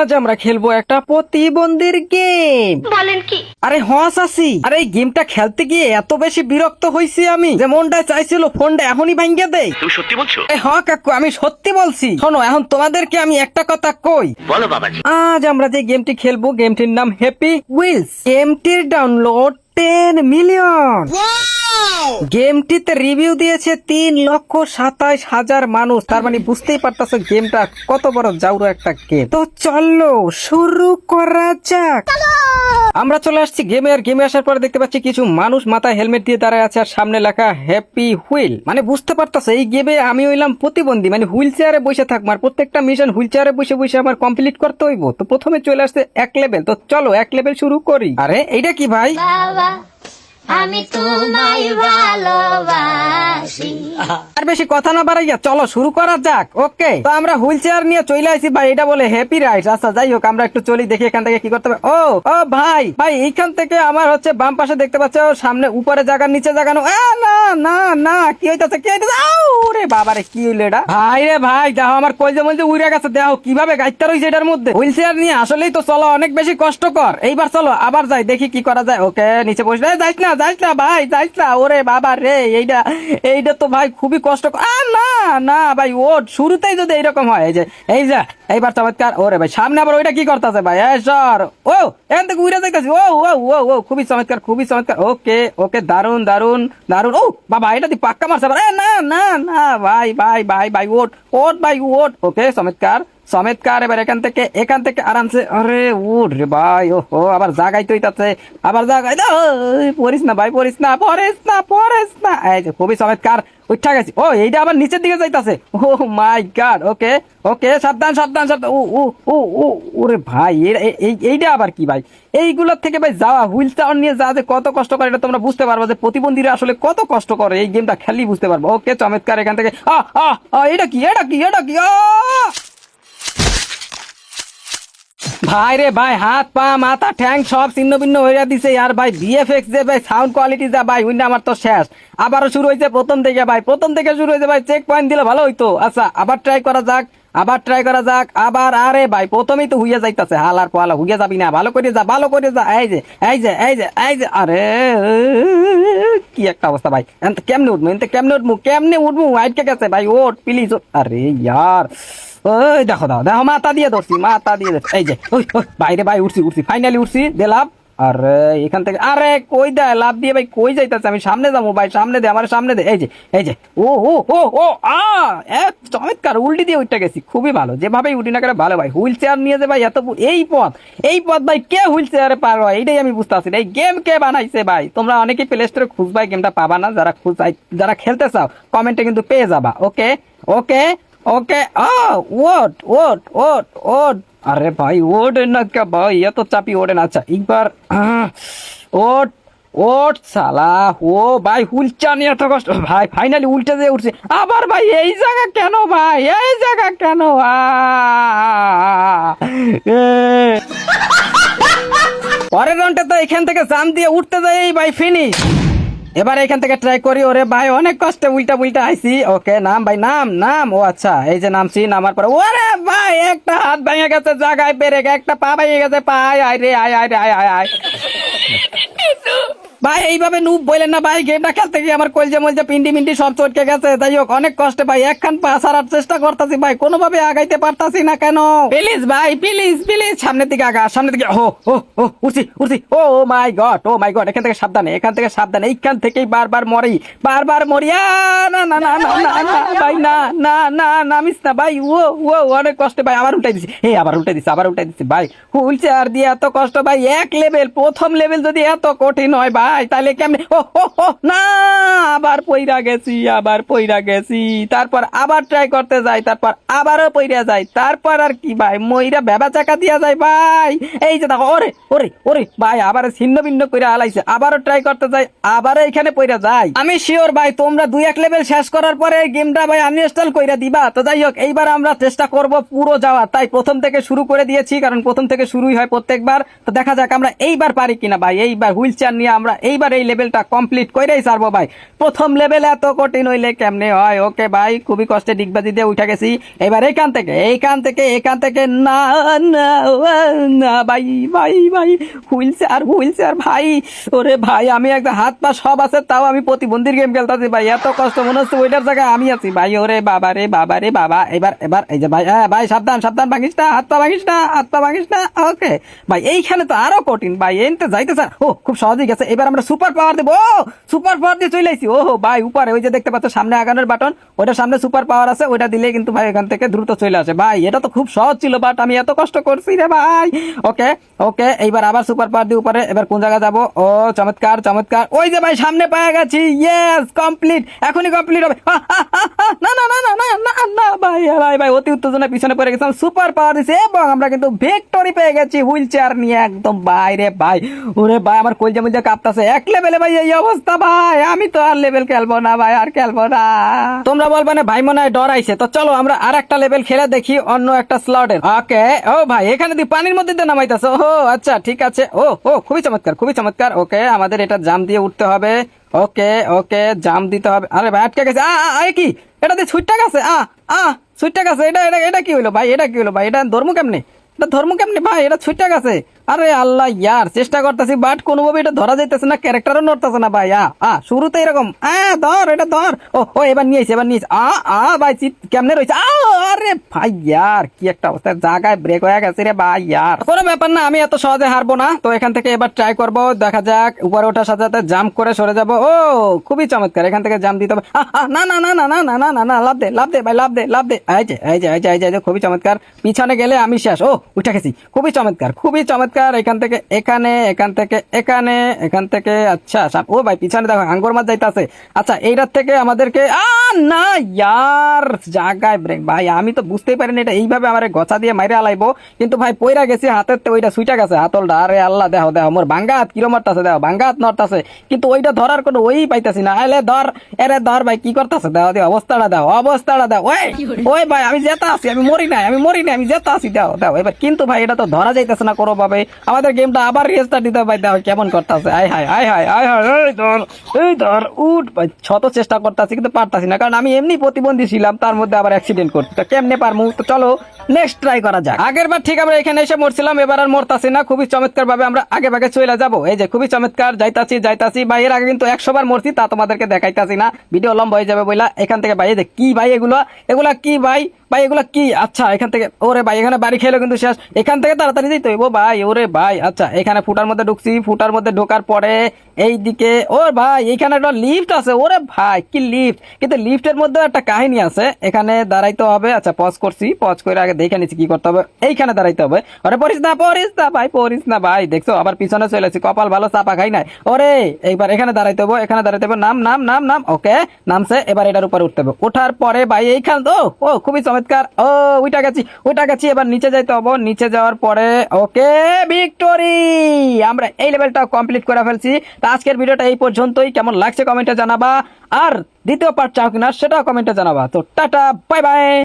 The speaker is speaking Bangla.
আজ আমরা খেলবো একটা প্রতিবন্ধীর গেম। বলেন কি? আরে হস আসি, আরে এই গেমটা খেলতে গিয়ে এত বেশি বিরক্ত হইছি আমি যে মনটা চাইছিল ফোনটা এখনই ভাঙ্গে দেই। তুমি সত্যি বলছো? কাকু আমি সত্যি বলছি। শোনো, এখন তোমাদেরকে আমি একটা কথা কই। বলো বাবাজি। আজ আমরা যে গেমটি খেলবো গেমটির নাম হ্যাপি হুইলস। গেমটির ডাউনলোড 10 মিলিয়ন। গেমটিতে রিভিউ দিয়েছে 3,27,000 মানুষ। তার মানে বুঝতেই পারতেছো গেমটা কত বড় জাউরো একটা গেম। তো চলো শুরু করা যাক। আমরা চলে আসছি গেমে। আর গেমে আসার পরে দেখতে পাচ্ছি কিছু মানুষ মাথায় হেলমেট দিয়ে দাঁড়ায় আছে আর সামনে লেখা হ্যাপি হুইল। মানে বুঝতে পারতেছো এই গেমে আমি হইলাম প্রতিবন্ধী, মানে হুইল চেয়ারে বসে থাকবো আর প্রত্যেকটা মিশন হুইল চেয়ারে বসে বসে আমার কমপ্লিট করতে হইব। তো প্রথমে চলে আসছে 1 লেভেল। তো চলো 1 লেভেল শুরু করি। আরে এইটা কি ভাই? বাবা আমি তোমায় ভালোবাসি। আর বেশি কথা না বাড়াইয়া চলো শুরু করা যাক। ওকে, তো আমরা হুইল চেয়ার নিয়ে চলে আসি ভাই। এটা বলে হ্যাপি রাইড। আচ্ছা যাই হোক, আমরা একটু চলি দেখি এখান থেকে কি করতে হবে। ও ও ভাই ভাই, এইখান থেকে আমার হচ্ছে বাম পাশে দেখতে পাচ্ছ সামনে উপরে জায়গা নিচে জায়গানো। না না না, কি হইতাছে কি হইতাছে? ওরে বাবা রে, কি হইলো এটা? ভাই রে ভাই, দেখো আমার কইজে মইজে উড়ে গেছে। দেখো কিভাবে গাইতে রইছে এটার মধ্যে। হুইল চেয়ার নিয়ে আসলেই তো চলো অনেক বেশি কষ্টকর। এইবার চলো আবার যাই দেখি কি করা যায়। ওকে, নিচে বসে যাইস না ভাই, যাইস না। ওরে বাবা রে, এইটা তো ভাই খুবই কষ্ট। না না ভাই, ও শুরুতেই যদি এইরকম হয়। এই যে এইবার চমৎকার। ওরে ভাই সামনে আবার ওইটা কি করতেছে ভাই? সর। ও এখান থেকে উড়ে যাইতেছি। ও ও ও ও খুবই চমৎকার, খুবই চমৎকার। ওকে ওকে, দারুন দারুন দারুন। ও বাবা, এটা দিয়ে পাক্কা মারছে। না না না ভাই ভাই ভাই ভাই, ওট ওট ভাই ওট। ওকে চমৎকার চমৎকার। এবার এখান থেকে আরামসে। আরে উঠ রে ভাই। ও আবার জাগাই তো ইতাছে, আবার জাগাই। পড়িস না ভাই, পড়িস না। এই যে খুবই চমৎকার, উঠা গেছি। ও এইটা আবার নিচের দিকে যাইতাছে। ও মাই গড। ওকে ওকে, সাবধান সাবধান সাবধান। ও ও ও ও ওরে ভাই, এইটা আবার কি ভাই? এইগুলোর থেকে ভাই যাওয়া হুইল চেয়ার নিয়ে যা যে কত কষ্ট করে এটা তোমরা বুঝতে পারবো যে প্রতিবন্ধীরা আসলে কত কষ্ট করে। এই গেমটা খেলি বুঝতে পারবো। ওকে চমৎকার। এখান থেকে এটা কি? ভাই রে ভাই, হাত পা মাথা ঠ্যাং সব ছিন্ন ভিন্ন হয়ে দিছে। আর ভাই ভিএফএক্স যে ভাই সাউন্ড কোয়ালিটি যা ভাই, উইন্ডা আমার তো শেষ। আবারও শুরু হয়েছে প্রথম থেকে ভাই, প্রথম থেকে শুরু হয়েছে ভাই। চেক পয়েন্ট দিলে ভালো হইতো। আচ্ছা আবার ট্রাই করা যাক। আরে ভাই প্রথমেই তো হুইয়া যাইতাছে। হালার পালা হুইয়া যাবি না, ভালো করে যা। এই যে আরে কি একটা অবস্থা ভাই। কেমনে উঠবো আইটকে গেছে ভাই। ওঠ প্লিজ। আরে ইয়ার, ওই দেখো মাথা দিয়ে ধরছি। এই যে ওই বাইরে ভাই, উঠছি ফাইনালি উঠছি, দিলাম। আরে এখান থেকে আরে কই দেয় লাভ দিয়ে ভাই, কই যাইতাছে? আমি সামনে যাবো ভাই, আমার সামনে দে। এই যে ও ও ও ও চমৎকার, উল্টি দিয়ে উঠতে গেছি। খুবই ভালো, যেভাবে উঠি না করে ভালো ভাই। হুইল চেয়ার নিয়ে যে ভাই এত এই পথ ভাই, কে হুইল চেয়ারে পার হয় এইটাই আমি বুঝতে পারছি না। এই গেম কে বানাইছে ভাই? তোমরা অনেকেই প্লে স্টোরে খুঁজবাই, গেমটা পাবা না। যারা খেলতে চাও কমেন্টে কিন্তু পেয়ে যাবা। ওকে ওকে ওকে। ওট। আরে ভাই ওঠে না কে ভাই? এত চাপি ওঠে না। আচ্ছা একবার ওট সালা। ও ভাই হুইল চেয়ার নিয়ে এত কষ্ট ভাই। ফাইনালি উল্টে দিয়ে উঠছে আবার ভাই। এই জায়গা কেন ভাই? পরের রাউন্ডে তো এখান থেকে জাম দিয়ে উঠতে যাই ভাই, ফিনিশ। এবার এখান থেকে ট্রাই করি। ওরে ভাই অনেক কষ্টে উল্টা আইছি। ওকে নাম ভাই, নাম। ও আচ্ছা, এই যে নামছি, নামার পরে ওরে ভাই একটা হাত ভেঙে গেছে জায়গায় পেরে, একটা পা ভেঙে গেছে। আয় ভাই এইভাবে নুব বললেন না ভাই। গেমটা খেলতে গিয়ে আমার কলজে পিন্ডি সব চটকে গেছে। যাই হোক অনেক কষ্টে ভাই একখান পা সারার চেষ্টা করতেছি ভাই, কোনোভাবে আগাইতে পারতাছি না কেন? প্লিজ ভাই, প্লিজ সামনের দিকে আগা, সামনের দিকে। উঠছি। ও মাই গড এখান থেকে সাবধানে এইখান থেকেই বারবার মরি। না ভাই, না নামিস না ভাই। ও অনেক কষ্টে ভাই। আবার উল্টাই দিছি ভাই। হুইল চেয়ার দিয়ে এত কষ্ট ভাই। 1 লেভেল, প্রথম লেভেল যদি এত কঠিন হয় ভাই, তাহলে কেমনে? না, আবার পইরা গেছি। তারপর আবার ট্রাই করতে যাই, তারপর আবারও পইরা যাই, তারপর আর কি ভাই মইরা ভেবা চাকা দিয়া যায় ভাই। এই যে দেখো, ওরে ভাই আবার ছিন্ন ভিন্ন করে আলাইছে। আবারও ট্রাই করতে যাই, আবারও এখানে পইরা যাই। আমি শিওর ভাই তোমরা 2-1 লেভেল শেষ করার পরে গেমটা ভাই আনইনস্টল কইরা দিবা। তো যাই হোক এইবার আমরা চেষ্টা করব পুরো যাওয়ার, তাই প্রথম থেকে শুরু করে দিয়েছি, কারণ প্রথম থেকে শুরুই হয় প্রত্যেকবার। তো দেখা যাক আমরা এইবার পারি কিনা ভাই। এইবার হুইল চেয়ার নিয়ে আমরা এইবার এই লেভেলটা কমপ্লিট করেই ছাড়বো ভাই। প্রথম লেভেল এত কঠিন হইলে কেমনে হয়? ওকে ভাই, খুবই কষ্টে ডিগবাজি দিয়ে উঠে গেছি। এবার এখান থেকে না না না ভাই ভাই ভাই, হুইলচেয়ার ভাই। ওরে ভাই, আমি একটা হাত পা সব আছে, তাও আমি প্রতিবন্ধীর গেম খেলতেছি ভাই। এত কষ্ট মনে হচ্ছে ওইটার জায়গায় আমি আছি ভাই। ওরে বাবা রে বাবা। এবার এই যে ভাই, ভাই সাবধান ভাঙিস না, হাত পা ভাঙিস না। ওকে ভাই, এইখানে তো আরো কঠিন ভাই। এনতে যাইতে স্যার, ও খুব সহজেই গেছে। এবার আমরা সুপার পাওয়ার দেবো। সুপার পাওয়ার দিয়ে চলে আইছি। ওহো ভাই, উপরে ওই যে দেখতে পাচ্ছ সামনে আগানোর বাটন, ওইটার সামনে সুপার পাওয়ার আছে, ওইটা দিলে কিন্তু ভাই এখান থেকে দ্রুত চলে আসে ভাই। এটা তো খুব সহজ ছিল, বাট আমি এত কষ্ট করছি রে ভাই। ওকে এইবার আবার সুপার পাওয়ার দিয়ে উপরে। এবার কোন জায়গায় যাবো? ও চমৎকার। ওই যে ভাই সামনে পেয়ে গেছি। ইয়েস, কমপ্লিট, এখনই কমপ্লিট হবে। না ভাই অতি উত্তেজনা পিছনে পড়ে গেছিলাম। সুপার পাওয়ার দিছে এবং আমরা কিন্তু ভিক্টরি পেয়ে গেছি হুইল চেয়ার নিয়ে একদম বাইরে ভাই। ওরে ভাই, আমার কলজা মলজা কাঁপতাছে। এক লেভেলে ভাই এই অবস্থা ভাই, আমি তো আর লেভেল খেলবো না ভাই, আর খেলবো না। তোমরা বলবে না ভাই মনে হয় ডর আইছে, তো চলো আমরা আর একটা লেভেল খেলে দেখি অন্য একটা স্লটের। ওকে, ও ভাই এখানে তুই পানির মধ্যে দিয়ে নামাইতেছ? ও আচ্ছা ঠিক আছে। ও খুবই চমৎকার। ওকে, আমাদের এটা জাম দিয়ে উঠতে হবে। ওকে জাম দিতে হবে। আরে ভাই আটকে গেছে। কি এটা দিয়ে ছুটটা গেছে? ছুটটা গেছে। এটা কি হলো ভাই? এটা ধর্ম কেমনে ভাই? এটা ছুটটা গেছে। আরে আল্লাহ ইয়ার, চেষ্টা করতেছি বাট কোনোভাবে এটা ধরা যাইতেছে না, ক্যারেক্টারও নড়তেছে না ভাই। শুরুতে এরকম এটা ধর। ও এবার নিয়েছে। ভাই কেমনে রয়েছে? আরে ভাই ইয়ার, কি একটা অবস্থা, জায়গায় ব্রেক হয়ে গেছে রে ভাই ইয়ার। কোনো ব্যাপার না, আমি এত সহজে হারবো না। তো এখান থেকে এবার ট্রাই করব, দেখা যাক। উপরে ওঠার সাথে সাথে জাম্প করে সরে যাবো। ও খুবই চমৎকার, এখান থেকে জাম্প দিতে হবে। না, লাভ দে ভাই, লাভ দে। এই যে খুবই চমৎকার। পিছনে গেলে আমি শেষ। ও উঠে গেছি, খুবই চমৎকার। এখান থেকে এখান থেকে আচ্ছা। ও ভাই পিছনে দেখো আঙ্গুর মাছ যাইতাছে। আচ্ছা, এইটার থেকে আমাদেরকে না ইয়ার, জায়গায় ব্রেক ভাই। আমি তো বুঝতেই পারিনি এটা এইভাবে আমার গছা দিয়ে মাইরে আলাইবো, কিন্তু ভাই পইরা গেছি, হাতের তো ওইটা সুইটা গেছে হাতলটা। আরে আল্লাহ, দেখো মোর ভাঙ্গা হাত কিরম মারতাছে, দেখো ভাঙ্গা হাত নড়তাছে, কিন্তু ওইটা ধরার কোনো ওই পাইতাছি না। আলে ধর ভাই, কি করতেছে? দেখো অবস্থাটা দাও। ওই ভাই, আমি যেতে আছি, আমি মরি নাই, আমি যেতে আছি। দাও এবার। কিন্তু ভাই এটা তো ধরা যাইতেছে না কোনো ভাবে। আমাদের গেমটা আবার রেস্টার্ট দিতে ভাই। দেখো কেমন করতেছে। আয় হায় এই ধর উঠ ভাই। শত চেষ্টা করতেছি কিন্তু পারতাছি না, কারণ আমি এমনি প্রতিবন্ধী ছিলাম, তার মধ্যে আবার অ্যাক্সিডেন্ট করছি। তো কেমনে পারমু? তো চলো নেক্সট ট্রাই করা যাক। আগের বার ঠিক আমরা এখানে এসে মরছিলাম, এবার আর মরতাছি না। খুবই চমৎকার ভাবে আমরা আগে চলে যাবো। এই যে খুবই চমৎকার, যাইতাছি ভাই। এর আগে কিন্তু 100 বার মরছি, তা তোমাদেরকে দেখাইতাছি না, ভিডিও লম্বা হয়ে যাবে বইলা। এখান থেকে ভাই, এই যে কি ভাই এগুলা কি ভাই? এগুলা কি? আচ্ছা, এখান থেকে ওরে ভাই, এখানে বাড়ি খেলো কিন্তু শেষ। এখান থেকে তাড়াতাড়ি যেতে হইব ভাই। ওরে ভাই, আচ্ছা এখানে ফুটার মধ্যে ঢুকছি। ফুটার মধ্যে ঢোকার পরে এই দিকে ওর ভাই, এখানে একটা লিফট আছে। ওরে ভাই কি লিফট! কিন্তু লিফটের মধ্যে একটা কাহিনী আছে, এখানে দাঁড়াইতে হবে। আচ্ছা পজ করছি, পজ করে আগে দেখে নিচ্ছি কি করতে হবে। এইখানে দাঁড়াইতে হবে। ওরে পড়িস না ভাই, দেখছো আবার পিছনে চলে এসেছি। কপাল ভালো, চাপা খাই নাই। ওরে এইবার এখানে দাঁড়াইতে হবে। নাম। ওকে নামছে। এবার এটার উপরে উঠতে হবে। ওঠার পরে ভাই এইখান তো খুবই চমৎকার। ওইটা গেছি। এবার নিচে যাইতে হবে। নিচে যাওয়ার পরে ওকে ভিক্টোরি, আমরা এই লেভেলটা কমপ্লিট করে ফেলছি। তো আজকের ভিডিওটা এই পর্যন্তই। কেমন লাগছে কমেন্টে জানাবা, আর দ্বিতীয় পার্ট চাও কিনা সেটাও কমেন্টে জানাবা। তো টাটা, বাই বাই।